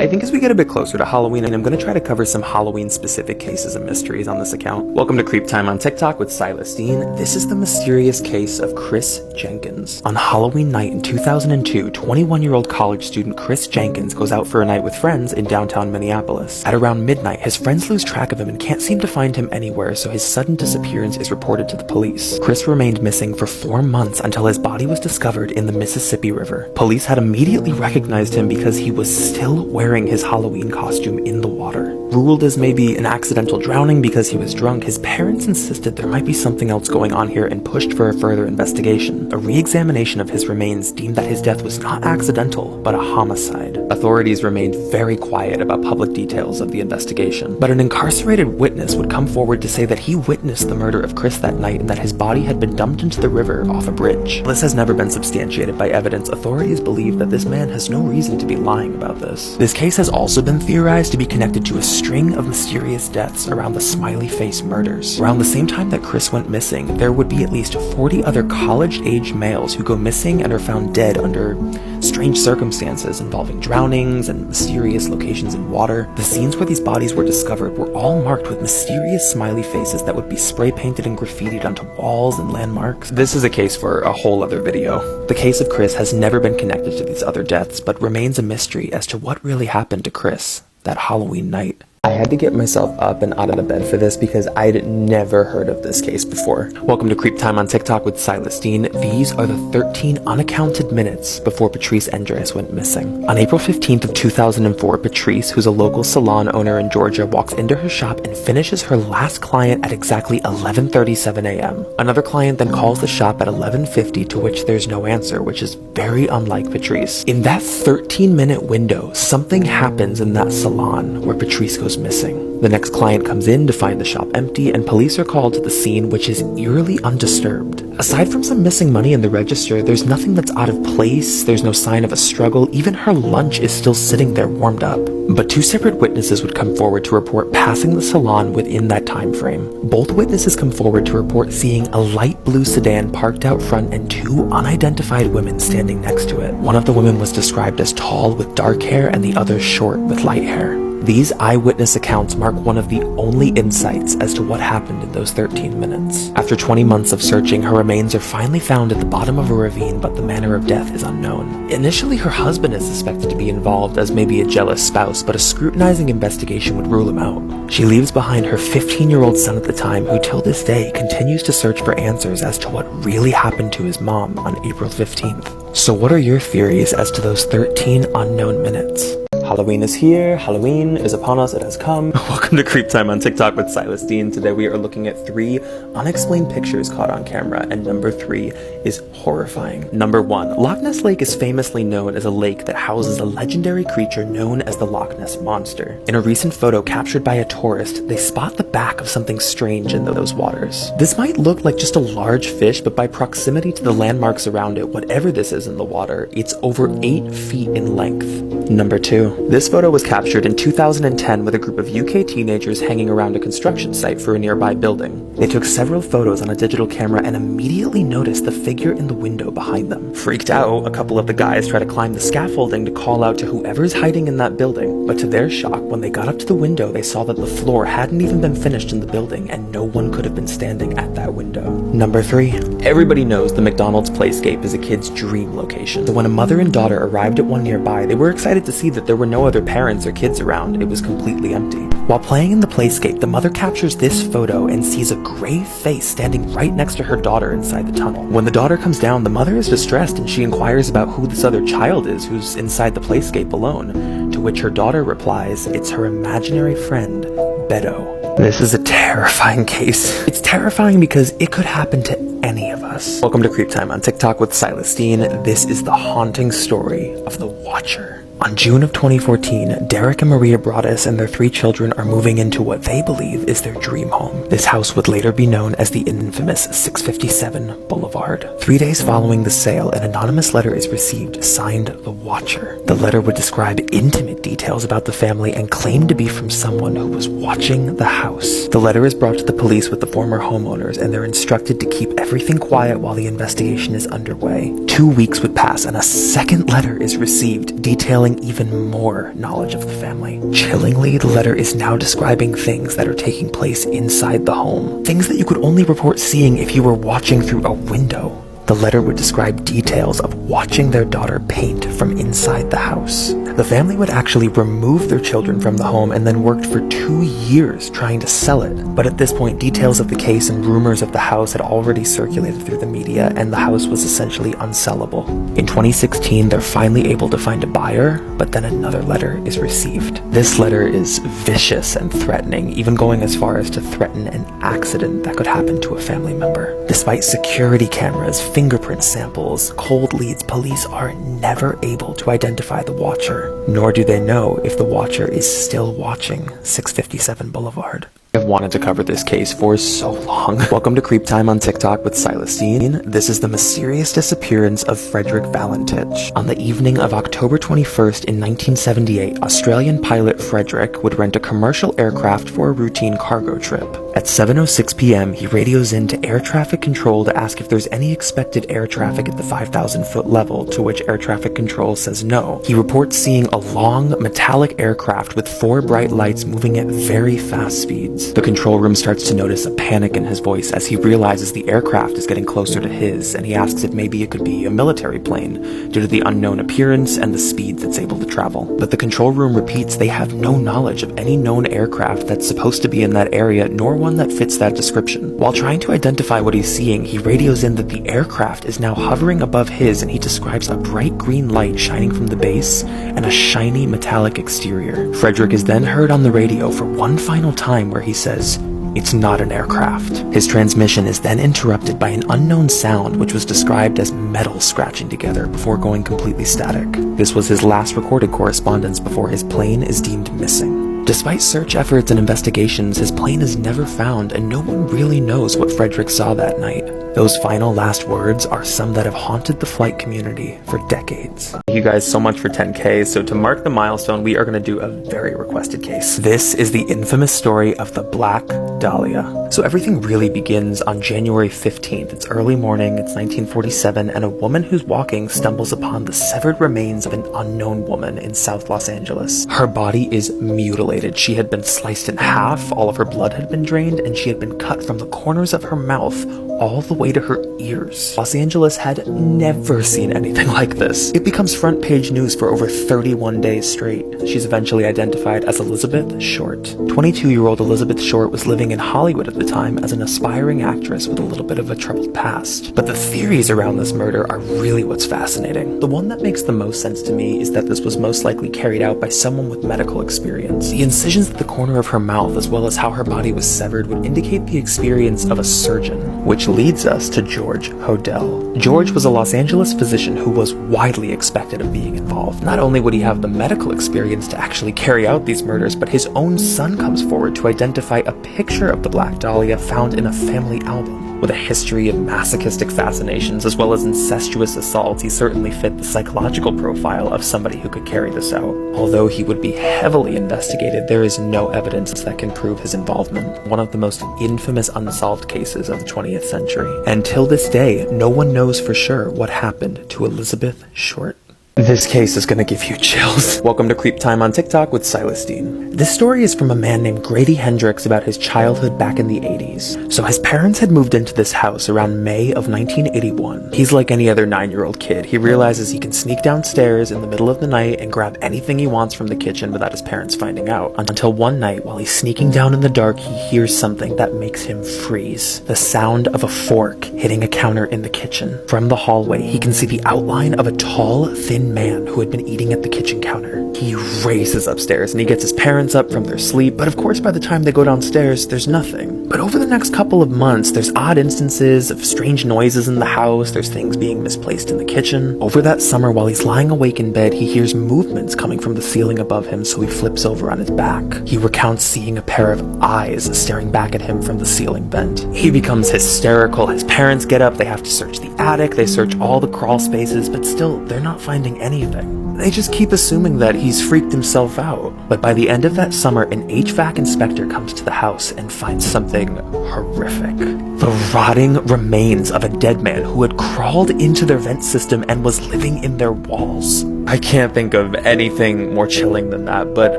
I think as we get a bit closer to Halloween, I'm going to try to cover some Halloween-specific cases and mysteries on this account. Welcome to Creep Time on TikTok with Silas Dean. This is the mysterious case of Chris Jenkins. On Halloween night in 2002, 21-year-old college student Chris Jenkins goes out for a night with friends in downtown Minneapolis. At around midnight, his friends lose track of him and can't seem to find him anywhere, so his sudden disappearance is reported to the police. Chris remained missing for 4 months until his body was discovered in the Mississippi River. Police had immediately recognized him because he was still wearing his Halloween costume in the water. Ruled as maybe an accidental drowning because he was drunk, his parents insisted there might be something else going on here and pushed for a further investigation. A re-examination of his remains deemed that his death was not accidental, but a homicide. Authorities remained very quiet about public details of the investigation, but an incarcerated witness would come forward to say that he witnessed the murder of Chris that night and that his body had been dumped into the river off a bridge. This has never been substantiated by evidence. Authorities believe that this man has no reason to be lying about this. This case has also been theorized to be connected to a string of mysterious deaths around the smiley face murders. Around the same time that Chris went missing, there would be at least 40 other college-age males who go missing and are found dead under strange circumstances involving drownings and mysterious locations in water. The scenes where these bodies were discovered were all marked with mysterious smiley faces that would be spray painted and graffitied onto walls and landmarks. This is a case for a whole other video. The case of Chris has never been connected to these other deaths, but remains a mystery as to what really happened to Chris that Halloween night. I had to get myself up and out of the bed for this because I'd never heard of this case before. Welcome to Creep Time on TikTok with Silas Dean. These are the 13 unaccounted minutes before Patrice Andres went missing. On April 15th of 2004, Patrice, who's a local salon owner in Georgia, walks into her shop and finishes her last client at exactly 11:37 a.m. Another client then calls the shop at 11:50, to which there's no answer, which is very unlike Patrice. In that 13-minute window, something happens in that salon where Patrice goes missing. The next client comes in to find the shop empty, and police are called to the scene, which is eerily undisturbed. Aside from some missing money in the register, there's nothing that's out of place, there's no sign of a struggle, even her lunch is still sitting there warmed up. But 2 separate witnesses would come forward to report passing the salon within that time frame. Both witnesses come forward to report seeing a light blue sedan parked out front and 2 unidentified women standing next to it. One of the women was described as tall with dark hair and the other short with light hair. These eyewitness accounts mark one of the only insights as to what happened in those 13 minutes. After 20 months of searching, her remains are finally found at the bottom of a ravine, but the manner of death is unknown. Initially, her husband is suspected to be involved as maybe a jealous spouse, but a scrutinizing investigation would rule him out. She leaves behind her 15-year-old son at the time, who till this day continues to search for answers as to what really happened to his mom on April 15th. So what are your theories as to those 13 unknown minutes? Halloween is here, Halloween is upon us, it has come. Welcome to Creep Time on TikTok with Silas Dean. Today we are looking at 3 unexplained pictures caught on camera, and number 3 is horrifying. Number 1, Loch Ness Lake is famously known as a lake that houses a legendary creature known as the Loch Ness Monster. In a recent photo captured by a tourist, they spot the back of something strange in those waters. This might look like just a large fish, but by proximity to the landmarks around it, whatever this is in the water, it's over 8 feet in length. Number 2. This photo was captured in 2010 with a group of UK teenagers hanging around a construction site for a nearby building. They took several photos on a digital camera and immediately noticed the figure in the window behind them. Freaked out, a couple of the guys try to climb the scaffolding to call out to whoever's hiding in that building, but to their shock, when they got up to the window, they saw that the floor hadn't even been finished in the building and no one could have been standing at that window. Number 3. Everybody knows the McDonald's Playscape is a kid's dream location. So when a mother and daughter arrived at one nearby, they were excited to see that there were no other parents or kids around. It was completely empty. While playing in the playscape, the mother captures this photo and sees a gray face standing right next to her daughter inside the tunnel. When the daughter comes down, the mother is distressed and she inquires about who this other child is who's inside the playscape alone, to which her daughter replies, it's her imaginary friend, Beto. This is a terrifying case. It's terrifying because it could happen to any of us. Welcome to Creep Time on TikTok with Silas Dean. This is the haunting story of the Watcher. On June of 2014, Derek and Maria Broaddus and their 3 children are moving into what they believe is their dream home. This house would later be known as the infamous 657 Boulevard. 3 days following the sale, an anonymous letter is received, signed The Watcher. The letter would describe intimate details about the family and claim to be from someone who was watching the house. The letter is brought to the police with the former homeowners, and they're instructed to keep everything quiet while the investigation is underway. 2 weeks would pass, and a second letter is received detailing revealing even more knowledge of the family. Chillingly, the letter is now describing things that are taking place inside the home. Things that you could only report seeing if you were watching through a window. The letter would describe details of watching their daughter paint from inside the house. The family would actually remove their children from the home and then worked for 2 years trying to sell it. But at this point, details of the case and rumors of the house had already circulated through the media, and the house was essentially unsellable. In 2016, they're finally able to find a buyer, but then another letter is received. This letter is vicious and threatening, even going as far as to threaten an accident that could happen to a family member. Despite security cameras, fingerprint samples, cold leads, police are never able to identify the watcher, nor do they know if the watcher is still watching 657 Boulevard. I've wanted to cover this case for so long. Welcome to Creep Time on TikTok with Celestine. This is the mysterious disappearance of Frederick Valentich. On the evening of October 21st in 1978, Australian pilot Frederick would rent a commercial aircraft for a routine cargo trip. At 7:06 p.m., he radios in to air traffic control to ask if there's any expected air traffic at the 5,000-foot level, to which air traffic control says no. He reports seeing a long, metallic aircraft with 4 bright lights moving at very fast speeds. The control room starts to notice a panic in his voice as he realizes the aircraft is getting closer to his, and he asks if maybe it could be a military plane, due to the unknown appearance and the speeds it's able to travel. But the control room repeats they have no knowledge of any known aircraft that's supposed to be in that area, nor one that fits that description. While trying to identify what he's seeing, he radios in that the aircraft is now hovering above his, and he describes a bright green light shining from the base and a shiny metallic exterior. Frederick is then heard on the radio for one final time where he says, "It's not an aircraft." His transmission is then interrupted by an unknown sound which was described as metal scratching together before going completely static. This was his last recorded correspondence before his plane is deemed missing. Despite search efforts and investigations, his plane is never found, and no one really knows what Frederick saw that night. Those final last words are some that have haunted the flight community for decades. Thank you guys so much for 10K. So to mark the milestone, we are going to do a very requested case. This is the infamous story of the Black Dahlia. So everything really begins on January 15th. It's early morning, it's 1947, and a woman who's walking stumbles upon the severed remains of an unknown woman in South Los Angeles. Her body is mutilated. She had been sliced in half, all of her blood had been drained, and she had been cut from the corners of her mouth all the way to her ears. Los Angeles had never seen anything like this. It becomes front page news for over 31 days straight. She's eventually identified as Elizabeth Short. 22-year-old Elizabeth Short was living in Hollywood at the time as an aspiring actress with a little bit of a troubled past. But the theories around this murder are really what's fascinating. The one that makes the most sense to me is that this was most likely carried out by someone with medical experience. The incisions at the corner of her mouth, as well as how her body was severed, would indicate the experience of a surgeon, which leads us to George Hodel. George was a Los Angeles physician who was widely expected of being involved. Not only would he have the medical experience to actually carry out these murders, but his own son comes forward to identify a picture of the Black Dahlia found in a family album. With a history of masochistic fascinations as well as incestuous assaults, he certainly fit the psychological profile of somebody who could carry this out. Although he would be heavily investigated, there is no evidence that can prove his involvement. One of the most infamous unsolved cases of the 20th century. And till this day, no one knows for sure what happened to Elizabeth Short. This case is gonna give you chills. Welcome to Creep Time on TikTok with Celestine. This story is from a man named Grady Hendrix about his childhood back in the 80s. So his parents had moved into this house around May of 1981. He's like any other 9-year-old kid. He realizes he can sneak downstairs in the middle of the night and grab anything he wants from the kitchen without his parents finding out. Until one night, while he's sneaking down in the dark, he hears something that makes him freeze. The sound of a fork hitting a counter in the kitchen. From the hallway, he can see the outline of a tall, thin man who had been eating at the kitchen counter. He races upstairs and he gets his parents up from their sleep, but of course by the time they go downstairs, there's nothing. But over the next couple of months, there's odd instances of strange noises in the house, there's things being misplaced in the kitchen. Over that summer, while he's lying awake in bed, he hears movements coming from the ceiling above him, so he flips over on his back. He recounts seeing a pair of eyes staring back at him from the ceiling vent. He becomes hysterical. His parents get up, they have to search the attic, they search all the crawl spaces, but still, they're not finding anything. They just keep assuming that he's freaked himself out. But by the end of that summer, an HVAC inspector comes to the house and finds something horrific. The rotting remains of a dead man who had crawled into their vent system and was living in their walls. I can't think of anything more chilling than that, but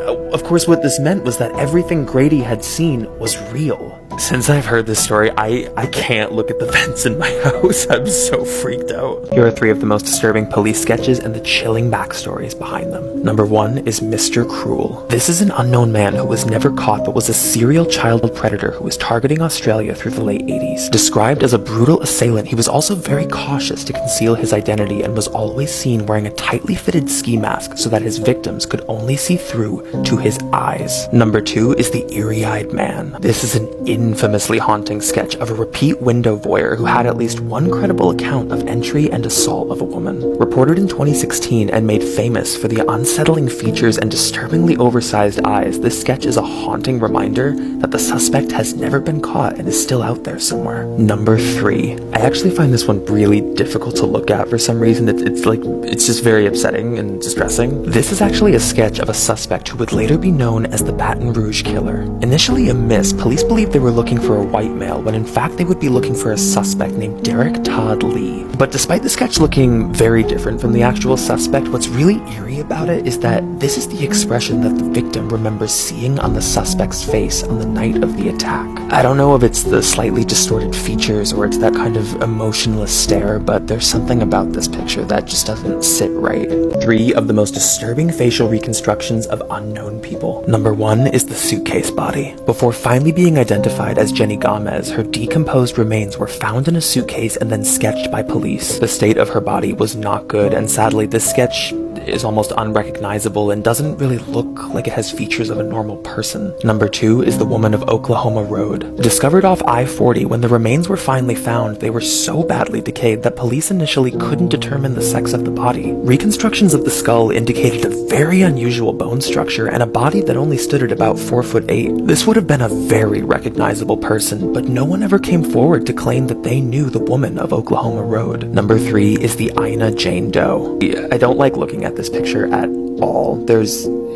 of course what this meant was that everything Grady had seen was real. Since I've heard this story, I can't look at the vents in my house. I'm so freaked out. Here are 3 of the most disturbing police sketches and the chilling backstories behind them. Number 1 is Mr. Cruel. This is an unknown man who was never caught but was a serial child predator who was targeting Australia through the late 80s. Described as a brutal assailant, he was also very cautious to conceal his identity and was always seen wearing a tightly fitted ski mask so that his victims could only see through to his eyes. Number 2 is the Eerie-Eyed Man. This is an infamously haunting sketch of a repeat window voyeur who had at least one credible account of entry and assault of a woman. Reported in 2016 and made famous for the unsettling features and disturbingly oversized eyes, this sketch is a haunting reminder that the suspect has never been caught and is still out there somewhere. Number 3. I actually find this one really difficult to look at for some reason. It's just very upsetting and distressing. This is actually a sketch of a suspect who would later be known as the Baton Rouge Killer. Initially a miss, police believed they were looking for a white male when in fact they would be looking for a suspect named Derek Todd Lee. But despite the sketch looking very different from the actual suspect, what's really eerie about it is that this is the expression that the victim remembers seeing on the suspect's face on the night of the attack. I don't know if it's the slightly distorted features or it's that kind of emotionless stare, but there's something about this picture that just doesn't sit right. 3 of the most disturbing facial reconstructions of unknown people. Number 1 is the suitcase body. Before finally being identified as Jenny Gomez, her decomposed remains were found in a suitcase and then sketched by police. The state of her body was not good, and sadly this sketch is almost unrecognizable and doesn't really look like it has features of a normal person. Number 2 is the woman of Oklahoma Road. Discovered off I-40, when the remains were finally found, they were so badly decayed that police initially couldn't determine the sex of the body. Reconstructions of the skull indicated a very unusual bone structure and a body that only stood at about 4'8". This would have been a very recognizable person, but no one ever came forward to claim that they knew the woman of Oklahoma Road. Number 3 is the Ina Jane Doe. I don't like looking at this picture at all.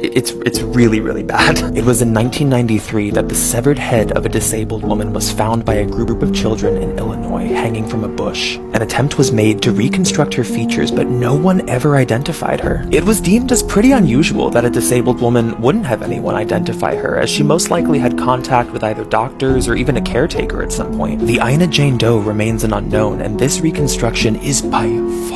It's really, really bad. It was in 1993 that the severed head of a disabled woman was found by a group of children in Illinois hanging from a bush. An attempt was made to reconstruct her features, but no one ever identified her. It was deemed as pretty unusual that a disabled woman wouldn't have anyone identify her, as she most likely had contact with either doctors or even a caretaker at some point. The Ina Jane Doe remains an unknown, and this reconstruction is by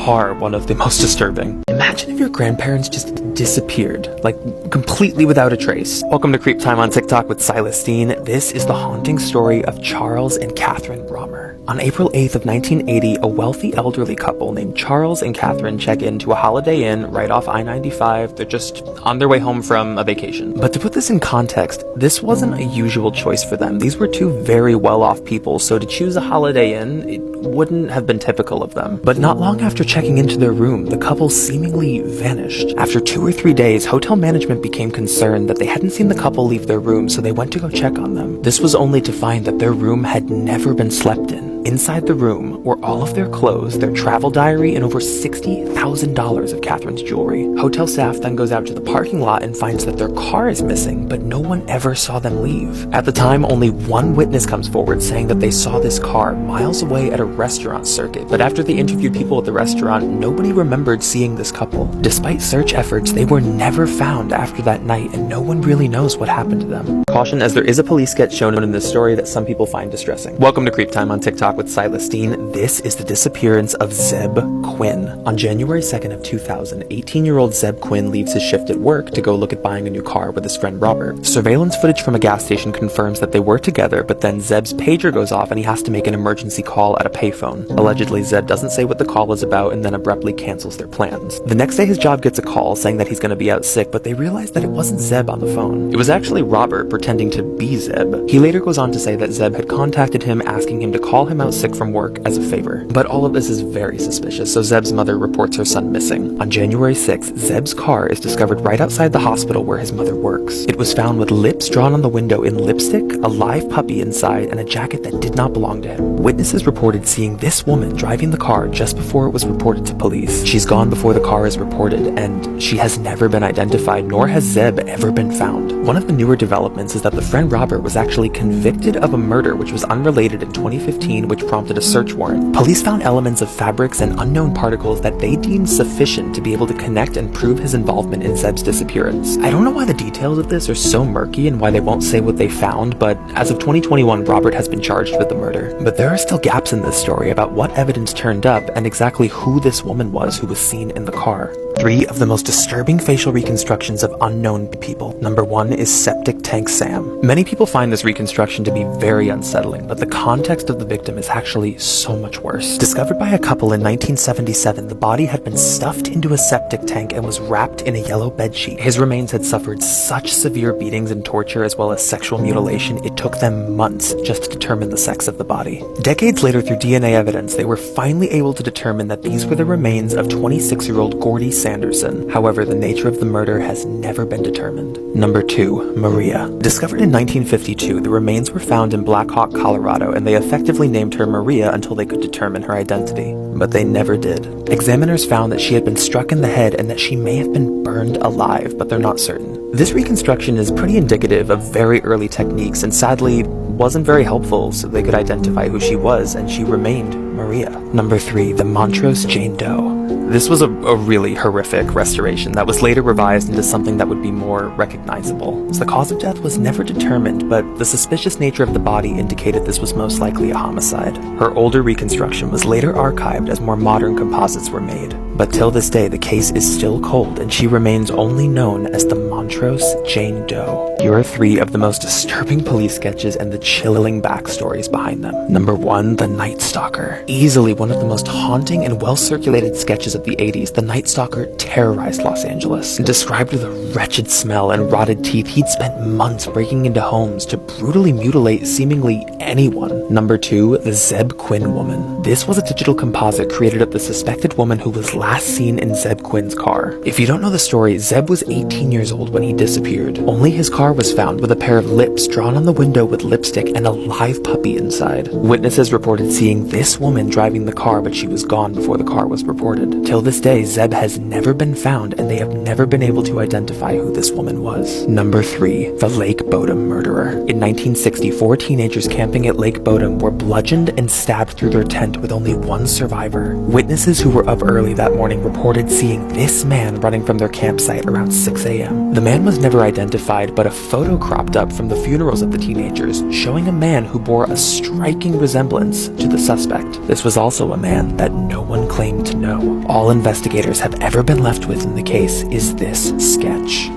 far one of the most disturbing. Imagine if your grandparents just disappeared, like completely without a trace. Welcome to Creep Time on TikTok with Silas Dean. This is the haunting story of Charles and Catherine Romer. On April 8th of 1980, a wealthy elderly couple named Charles and Catherine check into a Holiday Inn right off I-95. They're just on their way home from a vacation. But to put this in context, this wasn't a usual choice for them. These were 2 very well-off people, so to choose a Holiday Inn, it wouldn't have been typical of them. But not long after checking into their room, the couple seemingly vanished. After 2 or 3 days, hotel management became concerned that they hadn't seen the couple leave their room, so they went to go check on them. This was only to find that their room had never been slept in. Inside the room were all of their clothes, their travel diary, and over $60,000 of Catherine's jewelry. Hotel staff then goes out to the parking lot and finds that their car is missing, but no one ever saw them leave. At the time, only one witness comes forward saying that they saw this car miles away at a restaurant circuit, but after they interviewed people at the restaurant, nobody remembered seeing this couple. Despite search efforts, they were never found after that night, and no one really knows what happened to them. Caution, as there is a police sketch shown in this story that some people find distressing. Welcome to Creep Time on TikTok with Silas Dean. This is the disappearance of Zeb Quinn. On January 2nd of 2000, 18-year-old Zeb Quinn leaves his shift at work to go look at buying a new car with his friend Robert. Surveillance footage from a gas station confirms that they were together, but then Zeb's pager goes off and he has to make an emergency call at a payphone. Allegedly, Zeb doesn't say what the call is about and then abruptly cancels their plans. The next day, his job gets a call saying that he's going to be out sick, but they realize that it wasn't Zeb on the phone. It was actually Robert pretending to be Zeb. He later goes on to say that Zeb had contacted him asking him to call him out sick from work as a favor. But all of this is very suspicious, so Zeb's mother reports her son missing. On January 6th, Zeb's car is discovered right outside the hospital where his mother works. It was found with lips drawn on the window in lipstick, a live puppy inside, and a jacket that did not belong to him. Witnesses reported seeing this woman driving the car just before it was reported to police. She's gone before the car is reported, and she has never been identified, nor has Zeb ever been found. One of the newer developments is that the friend Robert was actually convicted of a murder which was unrelated in 2015 scene, which prompted a search warrant. Police found elements of fabrics and unknown particles that they deemed sufficient to be able to connect and prove his involvement in Zeb's disappearance. I don't know why the details of this are so murky and why they won't say what they found, but as of 2021, Robert has been charged with the murder. But there are still gaps in this story about what evidence turned up and exactly who this woman was who was seen in the car. 3 of the most disturbing facial reconstructions of unknown people. Number 1 is Septic Tank Sam. Many people find this reconstruction to be very unsettling, but the context of the victim is actually so much worse. Discovered by a couple in 1977, the body had been stuffed into a septic tank and was wrapped in a yellow bedsheet. His remains had suffered such severe beatings and torture as well as sexual mutilation, it took them months just to determine the sex of the body. Decades later, through DNA evidence, they were finally able to determine that these were the remains of 26-year-old Gordy Sanderson. However, the nature of the murder has never been determined. Number 2, Maria. Discovered in 1952, the remains were found in Black Hawk, Colorado, and they effectively named her Maria until they could determine her identity. But they never did. Examiners found that she had been struck in the head and that she may have been burned alive, but they're not certain. This reconstruction is pretty indicative of very early techniques and sadly wasn't very helpful so they could identify who she was, and she remained Maria. Number 3, the Montrose Jane Doe. This was a really horrific restoration that was later revised into something that would be more recognizable. So the cause of death was never determined, but the suspicious nature of the body indicated this was most likely a homicide. Her older reconstruction was later archived as more modern composites were made. But till this day, the case is still cold, and she remains only known as the Montrose Jane Doe. Here are 3 of the most disturbing police sketches and the chilling backstories behind them. Number 1, the Night Stalker. Easily one of the most haunting and well-circulated sketches of the 80s, the Night Stalker terrorized Los Angeles. Described with a wretched smell and rotted teeth, he'd spent months breaking into homes to brutally mutilate seemingly anyone. Number 2, the Zeb Quinn Woman. This was a digital composite created of the suspected woman who was last seen in Zeb Quinn's car. If you don't know the story, Zeb was 18 years old when he disappeared. Only his car was found with a pair of lips drawn on the window with lipstick and a live puppy inside. Witnesses reported seeing this woman driving the car, but she was gone before the car was reported. Till this day, Zeb has never been found, and they have never been able to identify who this woman was. Number 3, the Lake Bodom Murderer. In 1960, 4 teenagers camping at Lake Bodom were bludgeoned and stabbed through their tent with only one survivor. Witnesses who were up early that morning reported seeing this man running from their campsite around 6 a.m. The man was never identified, but a photo cropped up from the funerals of the teenagers showing a man who bore a striking resemblance to the suspect. This was also a man that no one claimed to know. All investigators have ever been left with in the case is this sketch.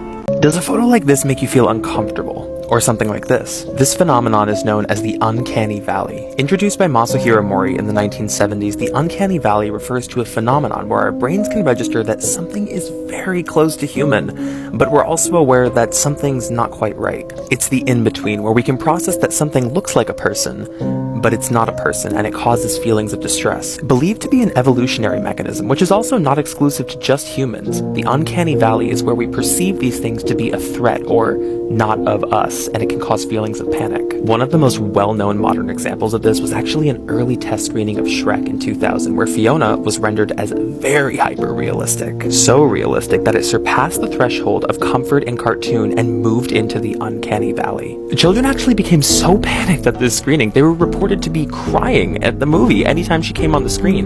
Does a photo like this make you feel uncomfortable? Or something like this? This phenomenon is known as the Uncanny Valley. Introduced by Masahiro Mori in the 1970s, the Uncanny Valley refers to a phenomenon where our brains can register that something is very close to human, but we're also aware that something's not quite right. It's the in-between, where we can process that something looks like a person, but it's not a person, and it causes feelings of distress. Believed to be an evolutionary mechanism, which is also not exclusive to just humans, the Uncanny Valley is where we perceive these things to be a threat or not of us, and it can cause feelings of panic. One of the most well-known modern examples of this was actually an early test screening of Shrek in 2000, where Fiona was rendered as very hyper-realistic. So realistic that it surpassed the threshold of comfort in cartoon and moved into the Uncanny Valley. Children actually became so panicked at this screening, they were reported to be crying at the movie anytime she came on the screen.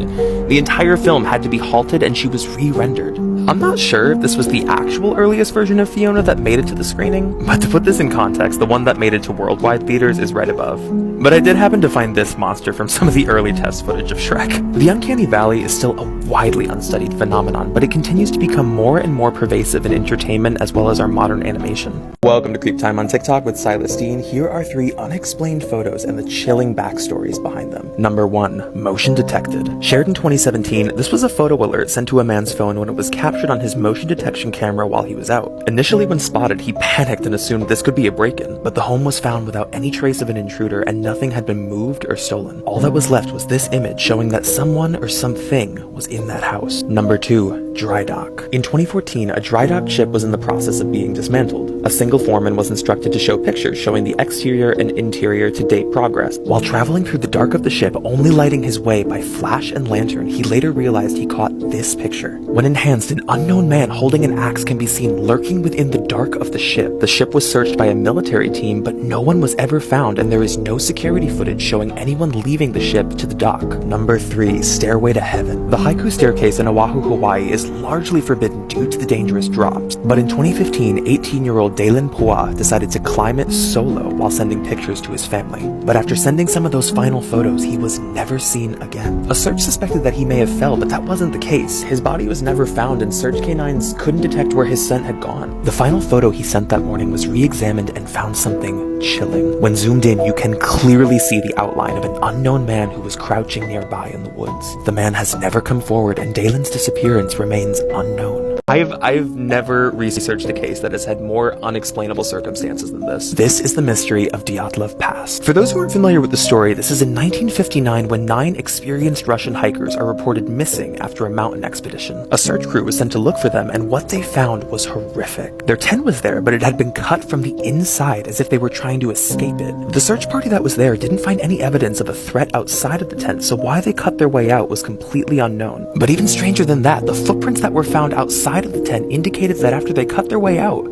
The entire film had to be halted and she was re-rendered. I'm not sure if this was the actual earliest version of Fiona that made it to the screening, but to put this in context, the one that made it to worldwide theaters is right above. But I did happen to find this monster from some of the early test footage of Shrek. The Uncanny Valley is still a widely unstudied phenomenon, but it continues to become more and more pervasive in entertainment as well as our modern animation. Welcome to Creep Time on TikTok with Silas Dean. Here are 3 unexplained photos and the chilling backstories behind them. Number 1, motion detected. Shared in 2017, this was a photo alert sent to a man's phone when it was captured on his motion detection camera while he was out. Initially when spotted, he panicked and assumed this could be a break-in, but the home was found without any trace of an intruder and nothing had been moved or stolen. All that was left was this image showing that someone or something was in that house. Number 2, dry dock. In 2014, a dry dock ship was in the process of being dismantled. A single foreman was instructed to show pictures showing the exterior and interior to date progress. While traveling through the dark of the ship, only lighting his way by flash and lantern, he later realized he caught this picture. When enhanced, an an unknown man holding an axe can be seen lurking within the dark of the ship. The ship was searched by a military team, but no one was ever found, and there is no security footage showing anyone leaving the ship to the dock. Number 3. Stairway to Heaven. The Haiku Staircase in Oahu, Hawaii is largely forbidden due to the dangerous drops, but in 2015, 18-year-old Dalen Pua decided to climb it solo while sending pictures to his family. But after sending some of those final photos, he was never seen again. A search suspected that he may have fell, but that wasn't the case. His body was never found, and search canines couldn't detect where his scent had gone. The final photo he sent that morning was re-examined and found something chilling. When zoomed in, you can clearly see the outline of an unknown man who was crouching nearby in the woods. The man has never come forward, and Dalen's disappearance remains unknown. I've never researched a case that has had more unexplainable circumstances than this. This is the mystery of Dyatlov Pass. For those who aren't familiar with the story, this is in 1959 when 9 experienced Russian hikers are reported missing after a mountain expedition. A search crew was sent to look for them, and what they found was horrific. Their tent was there, but it had been cut from the inside as if they were trying to escape it. The search party that was there didn't find any evidence of a threat outside of the tent, so why they cut their way out was completely unknown. But even stranger than that, the footprints that were found outside of the tent indicated that after they cut their way out,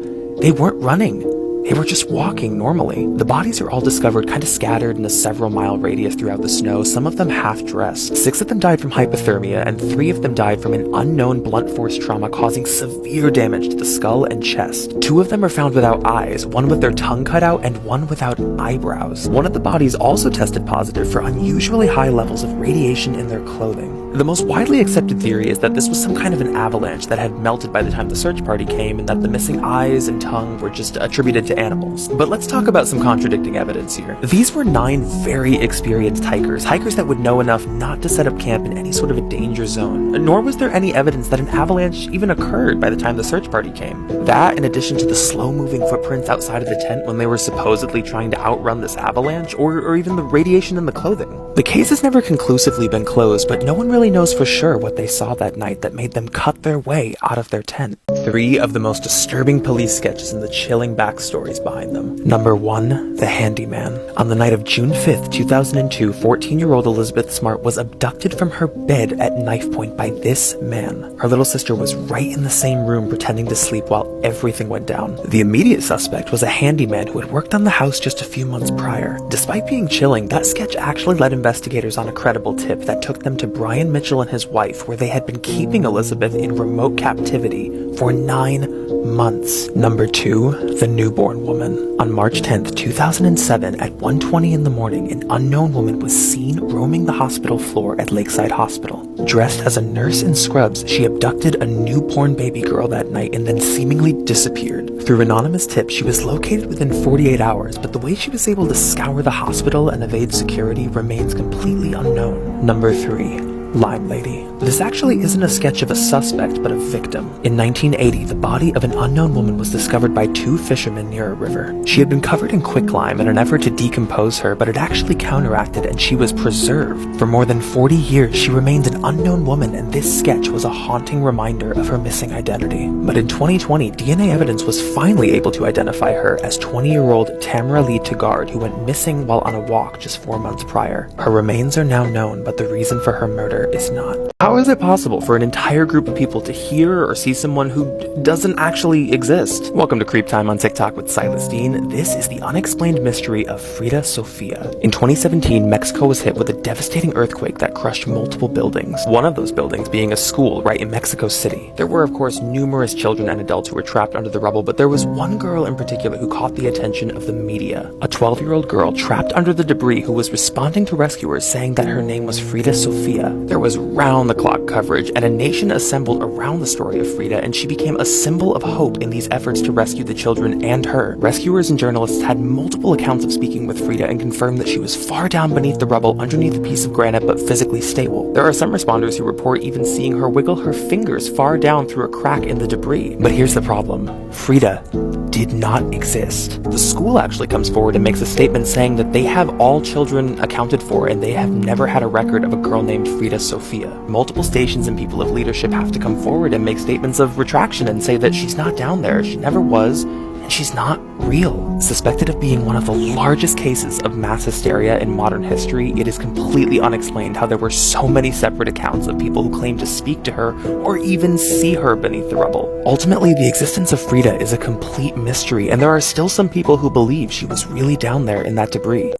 they weren't running. They were just walking normally. The bodies are all discovered kind of scattered in a several-mile radius throughout the snow, some of them half-dressed. 6 of them died from hypothermia, and 3 of them died from an unknown blunt force trauma causing severe damage to the skull and chest. 2 of them are found without eyes, 1 with their tongue cut out, and 1 without eyebrows. 1 of the bodies also tested positive for unusually high levels of radiation in their clothing. The most widely accepted theory is that this was some kind of an avalanche that had melted by the time the search party came, and that the missing eyes and tongue were just attributed to animals. But let's talk about some contradicting evidence here. These were 9 very experienced hikers that would know enough not to set up camp in any sort of a danger zone, nor was there any evidence that an avalanche even occurred by the time the search party came. That, in addition to the slow-moving footprints outside of the tent when they were supposedly trying to outrun this avalanche, or even the radiation in the clothing. The case has never conclusively been closed, but no one really knows for sure what they saw that night that made them cut their way out of their tent. 3 of the most disturbing police sketches and the chilling backstories behind them. Number 1, the handyman. On the night of June 5th, 2002, 14-year-old Elizabeth Smart was abducted from her bed at knife point by this man. Her little sister was right in the same room pretending to sleep while everything went down. The immediate suspect was a handyman who had worked on the house just a few months prior. Despite being chilling, that sketch actually led investigators on a credible tip that took them to Brian Mitchell and his wife, where they had been keeping Elizabeth in remote captivity for 9 months. Number 2, the newborn woman. On March 10th, 2007, at 1:20 in the morning, an unknown woman was seen roaming the hospital floor at Lakeside Hospital. Dressed as a nurse in scrubs, she abducted a newborn baby girl that night and then seemingly disappeared. Through anonymous tips, she was located within 48 hours, but the way she was able to scour the hospital and evade security remains completely unknown. Number 3, Lime Lady. This actually isn't a sketch of a suspect, but a victim. In 1980, the body of an unknown woman was discovered by 2 fishermen near a river. She had been covered in quicklime in an effort to decompose her, but it actually counteracted and she was preserved. For more than 40 years, she remained an unknown woman, and this sketch was a haunting reminder of her missing identity. But in 2020, DNA evidence was finally able to identify her as 20-year-old Tamara Lee Tagard, who went missing while on a walk just 4 months prior. Her remains are now known, but the reason for her murder is not. How is it possible for an entire group of people to hear or see someone who doesn't actually exist? Welcome to Creep Time on TikTok with Silas Dean. This is the unexplained mystery of Frida Sofia. In 2017, Mexico was hit with a devastating earthquake that crushed multiple buildings. One of those buildings being a school right in Mexico City. There were, of course, numerous children and adults who were trapped under the rubble, but there was one girl in particular who caught the attention of the media. A 12-year-old girl trapped under the debris who was responding to rescuers saying that her name was Frida Sofia. There was round-the-clock coverage, and a nation assembled around the story of Frida, and she became a symbol of hope in these efforts to rescue the children and her. Rescuers and journalists had multiple accounts of speaking with Frida and confirmed that she was far down beneath the rubble underneath a piece of granite but physically stable. There are some responders who report even seeing her wiggle her fingers far down through a crack in the debris. But here's the problem. Frida did not exist. The school actually comes forward and makes a statement saying that they have all children accounted for and they have never had a record of a girl named Frida Sofia. Multiple stations and people of leadership have to come forward and make statements of retraction and say that she's not down there, she never was, and she's not real. Suspected of being one of the largest cases of mass hysteria in modern history, it is completely unexplained how there were so many separate accounts of people who claimed to speak to her or even see her beneath the rubble. Ultimately, the existence of Frida is a complete mystery, and there are still some people who believe she was really down there in that debris.